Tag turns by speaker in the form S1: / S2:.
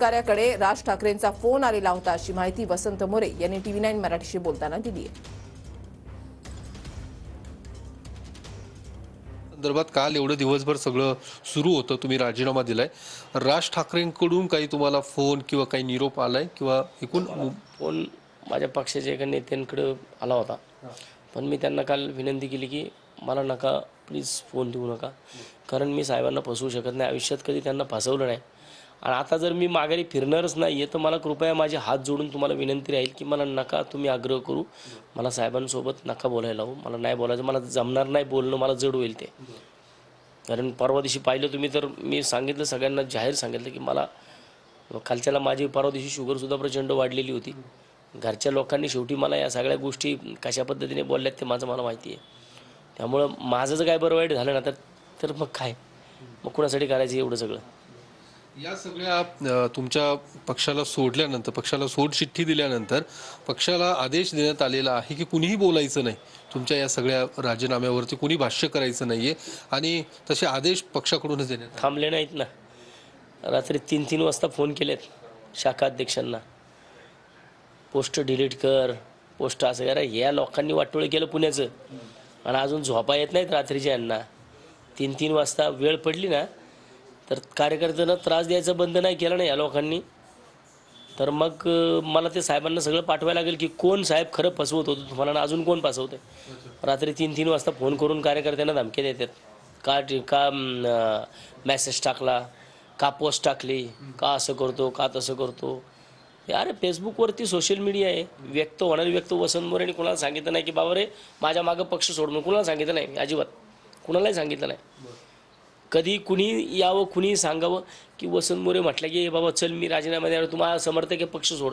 S1: कार्याकडे राज ठाकरेंचा फोन आलेला होता अशी माहिती वसंत मोरे यांनी TV9 मराठीशी बोलताना दिली आहे.
S2: संदर्भात काल एवढं दिवसभर सगळं सुरू होतं, तुम्ही राजीनामा दिलाय. राज ठाकरेंकडून काही तुम्हाला फोन किंवा काही निरोप आलाय किंवा एकूण
S3: फोन माझ्या पक्षाच्या एका नेत्यांकडे आला होता, पण मी त्यांना काल विनंती केली की मला नका, प्लीज फोन देऊ नका, कारण मी साहेबांना फसवू शकत नाही, आयुष्यात कधी त्यांना फसवलं नाही. आणि आता जर मी माघारी फिरणारच नाही आहे तर मला कृपया माझे हात जोडून तुम्हाला विनंती राहील की मला नका तुम्ही आग्रह करू, मला साहेबांसोबत नका बोलायला लावू, मला नाही बोलायचं, मला जमणार नाही बोलणं, मला जड होईल ते. कारण परवा दिवशी पाहिलं तुम्ही तर मी सांगितलं, सगळ्यांना जाहीर सांगितलं की मला कालच्याला माझी परवा दिवशी शुगरसुद्धा प्रचंड वाढलेली होती. घरच्या लोकांनी शेवटी मला या सगळ्या गोष्टी कशा पद्धतीने बोलल्यात ते मला माहिती आहे. त्यामुळं माझं जर काय बरं वाईट झालं ना तर मग काय, मग कुणासाठी करायचं एवढं सगळं.
S2: या सगळ्या तुमच्या पक्षाला सोडल्यानंतर, पक्षाला सोड चिठ्ठी दिल्यानंतर पक्षाला आदेश देण्यात आलेला आहे की कुणीही बोलायचं नाही, तुमच्या या सगळ्या राजीनाम्यावरती कुणी भाष्य करायचं नाहीये आणि तसे आदेश पक्षाकडूनच देण्यात आले.
S3: थांबले नाहीत ना, रात्री 3-3 वाजता फोन केलेत शाखा अध्यक्षांना, पोस्ट डिलीट कर, पोस्ट असं करा. या लोकांनी वाटोळं केलं पुण्याचं, आणि अजून झोपा येत नाहीत रात्रीच्या यांना. 3-3 वाजता वेळ पडली ना तर कार्यकर्त्यांना त्रास द्यायचा बंद नाही केला ना या लोकांनी, तर मग मला ते साहेबांना सगळं पाठवायला लागेल की कोण साहेब खरं फसवत होतं तुम्हाला ना अजून कोण फसवतं. रात्री 3-3 वाजता फोन करून कार्यकर्त्यांना धमकी देतात, का मेसेज टाकला, का पोस्ट टाकली, का असं करतो, का तसं करतो. अरे फेसबुकवरती सोशल मीडिया आहे, व्यक्त होणारी व्यक्त वसंत मोरेने कुणाला सांगितलं नाही की बाबा रे माझ्या मागं पक्ष सोडणं, कुणाला सांगितलं नाही, अजिबात कुणालाही सांगितलं नाही. कधी कुणी यावं, कुणी सांगावं की वसंत मोरे म्हटलं की बाबा चल मी राजीनामा द्यायला, तुम्हाला समर्थक आहे पक्ष सोड.